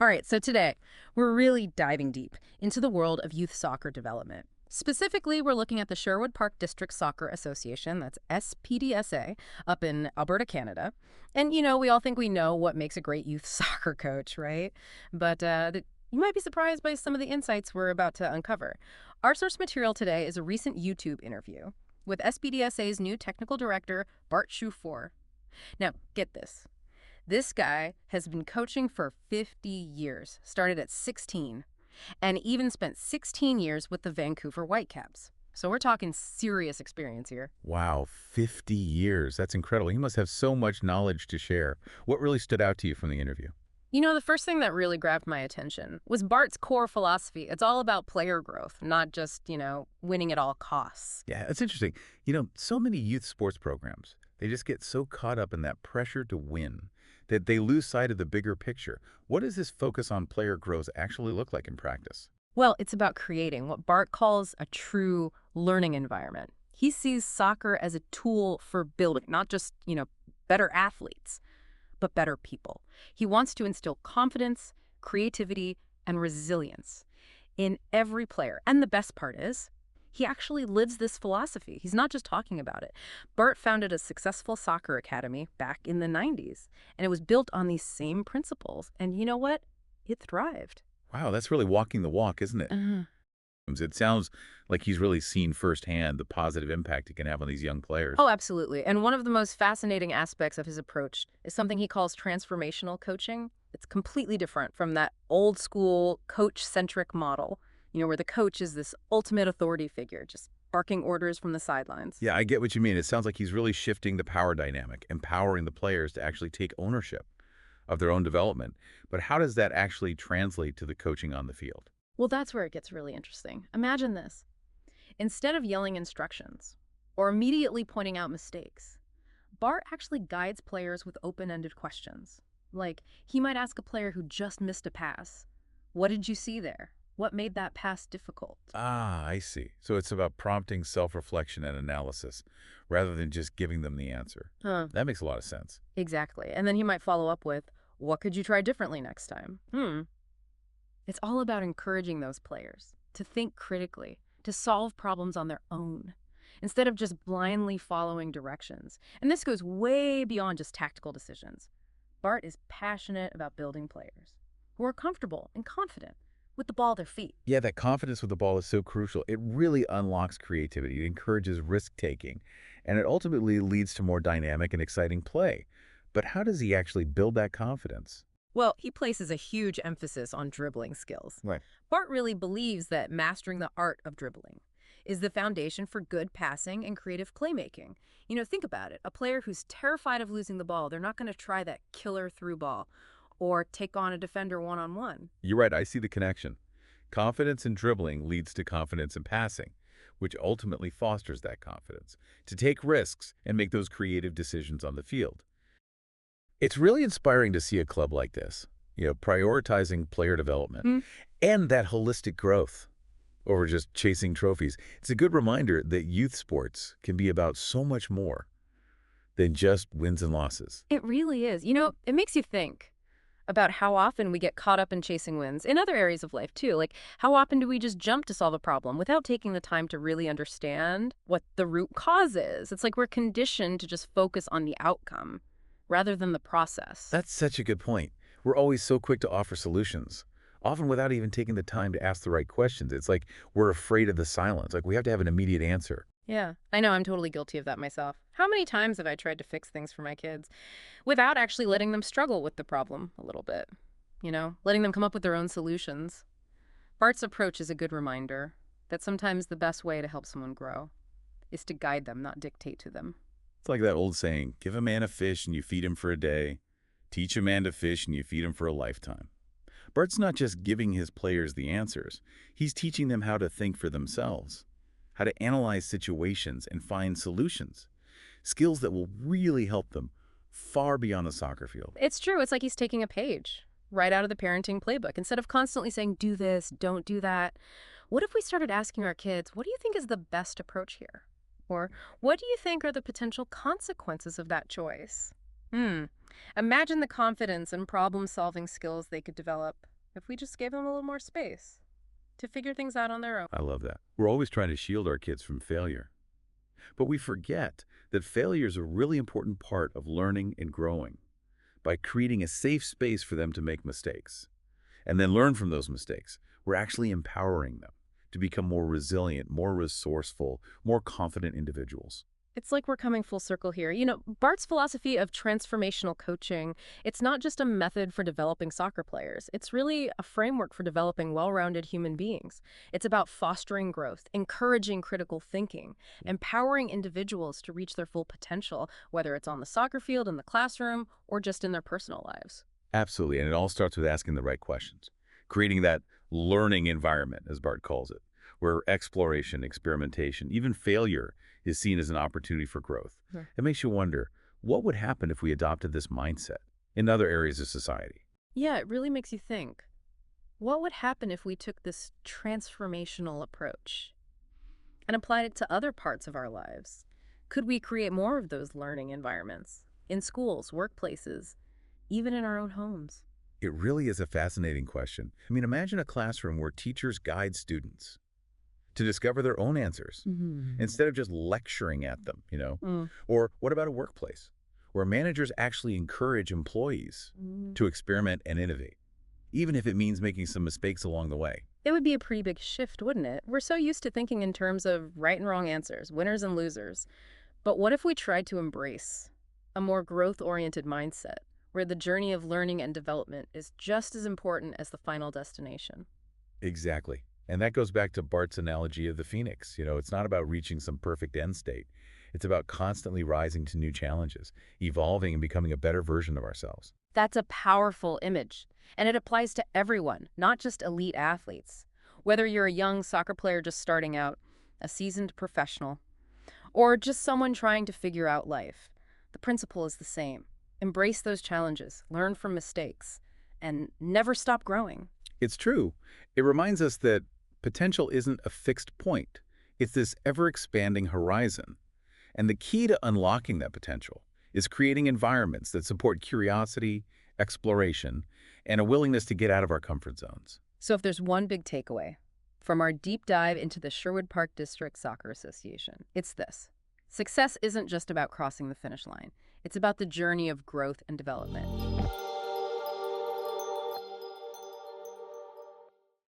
All right, so today we're really diving deep into the world of youth soccer development. Specifically, we're looking at the Sherwood Park District Soccer Association, that's SPDSA, up in Alberta, Canada. And, we all think we know what makes a great youth soccer coach, right? But you might be surprised by some of the insights we're about to uncover. Our source material today is a recent YouTube interview with SPDSA's new technical director, Bart Schufor. Now, get this. This guy has been coaching for 50 years, started at 16, and even spent 16 years with the Vancouver Whitecaps. So we're talking serious experience here. Wow, 50 years. That's incredible. He must have so much knowledge to share. What really stood out to you from the interview? The first thing that really grabbed my attention was Bart's core philosophy. It's all about player growth, not just, winning at all costs. Yeah, it's interesting. So many youth sports programs, they just get so caught up in that pressure to win that they lose sight of the bigger picture. What does this focus on player growth actually look like in practice? Well, it's about creating what Bart calls a true learning environment. He sees soccer as a tool for building, not just, better athletes, but better people. He wants to instill confidence, creativity, and resilience in every player. And the best part is, he actually lives this philosophy. He's not just talking about it. Bart founded a successful soccer academy back in the 90s, and it was built on these same principles. And you know what? It thrived. Wow, that's really walking the walk, isn't it? It sounds like he's really seen firsthand the positive impact it can have on these young players. Oh, absolutely. And one of the most fascinating aspects of his approach is something he calls transformational coaching. It's completely different from that old school coach-centric model, where the coach is this ultimate authority figure, just barking orders from the sidelines. Yeah, I get what you mean. It sounds like he's really shifting the power dynamic, empowering the players to actually take ownership of their own development. But how does that actually translate to the coaching on the field? Well, that's where it gets really interesting. Imagine this. Instead of yelling instructions or immediately pointing out mistakes, Bart actually guides players with open-ended questions. Like, he might ask a player who just missed a pass, "What did you see there? What made that pass difficult?" Ah, I see. So it's about prompting self-reflection and analysis rather than just giving them the answer. Huh. That makes a lot of sense. Exactly. And then he might follow up with, "What could you try differently next time?" It's all about encouraging those players to think critically, to solve problems on their own, instead of just blindly following directions. And this goes way beyond just tactical decisions. Bart is passionate about building players who are comfortable and confident with the ball at their feet. Yeah, that confidence with the ball is so crucial. It really unlocks creativity. It encourages risk-taking, and it ultimately leads to more dynamic and exciting play. But how does he actually build that confidence? Well, he places a huge emphasis on dribbling skills. Right. Bart really believes that mastering the art of dribbling is the foundation for good passing and creative playmaking. Think about it. A player who's terrified of losing the ball, they're not going to try that killer through ball or take on a defender one-on-one. You're right, I see the connection. Confidence in dribbling leads to confidence in passing, which ultimately fosters that confidence to take risks and make those creative decisions on the field. It's really inspiring to see a club like this, prioritizing player development and that holistic growth over just chasing trophies. It's a good reminder that youth sports can be about so much more than just wins and losses. It really is. It makes you think about how often we get caught up in chasing wins in other areas of life, too. Like, how often do we just jump to solve a problem without taking the time to really understand what the root cause is? It's like we're conditioned to just focus on the outcome rather than the process. That's such a good point. We're always so quick to offer solutions, often without even taking the time to ask the right questions. It's like we're afraid of the silence. Like we have to have an immediate answer. Yeah, I know. I'm totally guilty of that myself. How many times have I tried to fix things for my kids without actually letting them struggle with the problem a little bit? Letting them come up with their own solutions. Bart's approach is a good reminder that sometimes the best way to help someone grow is to guide them, not dictate to them. It's like that old saying, give a man a fish and you feed him for a day. Teach a man to fish and you feed him for a lifetime. Bart's not just giving his players the answers. He's teaching them how to think for themselves, how to analyze situations and find solutions, skills that will really help them far beyond the soccer field. It's true. It's like he's taking a page right out of the parenting playbook. Instead of constantly saying, do this, don't do that, what if we started asking our kids, what do you think is the best approach here? Or what do you think are the potential consequences of that choice? Imagine the confidence and problem-solving skills they could develop. if we just gave them a little more space to figure things out on their own. I love that. We're always trying to shield our kids from failure. But we forget that failure is a really important part of learning and growing by creating a safe space for them to make mistakes and then learn from those mistakes. We're actually empowering them to become more resilient, more resourceful, more confident individuals. It's like we're coming full circle here. Bart's philosophy of transformational coaching, it's not just a method for developing soccer players. It's really a framework for developing well-rounded human beings. It's about fostering growth, encouraging critical thinking, empowering individuals to reach their full potential, whether it's on the soccer field, in the classroom, or just in their personal lives. Absolutely, and it all starts with asking the right questions, creating that learning environment, as Bart calls it, where exploration, experimentation, even failure is seen as an opportunity for growth. Sure. It makes you wonder, what would happen if we adopted this mindset in other areas of society? Yeah, it really makes you think. What would happen if we took this transformational approach and applied it to other parts of our lives? Could we create more of those learning environments in schools, workplaces, even in our own homes? It really is a fascinating question. I mean, imagine a classroom where teachers guide students to discover their own answers instead of just lecturing at them. Mm. Or what about a workplace where managers actually encourage employees to experiment and innovate, even if it means making some mistakes along the way? It would be a pretty big shift, wouldn't it? We're so used to thinking in terms of right and wrong answers, winners and losers. But what if we tried to embrace a more growth-oriented mindset, where the journey of learning and development is just as important as the final destination? Exactly. And that goes back to Bart's analogy of the phoenix. It's not about reaching some perfect end state. It's about constantly rising to new challenges, evolving and becoming a better version of ourselves. That's a powerful image, and it applies to everyone, not just elite athletes. Whether you're a young soccer player just starting out, a seasoned professional, or just someone trying to figure out life, the principle is the same. Embrace those challenges, learn from mistakes, and never stop growing. It's true. It reminds us that potential isn't a fixed point. It's this ever-expanding horizon. And the key to unlocking that potential is creating environments that support curiosity, exploration, and a willingness to get out of our comfort zones. So if there's one big takeaway from our deep dive into the Sherwood Park District Soccer Association, it's this. Success isn't just about crossing the finish line. It's about the journey of growth and development.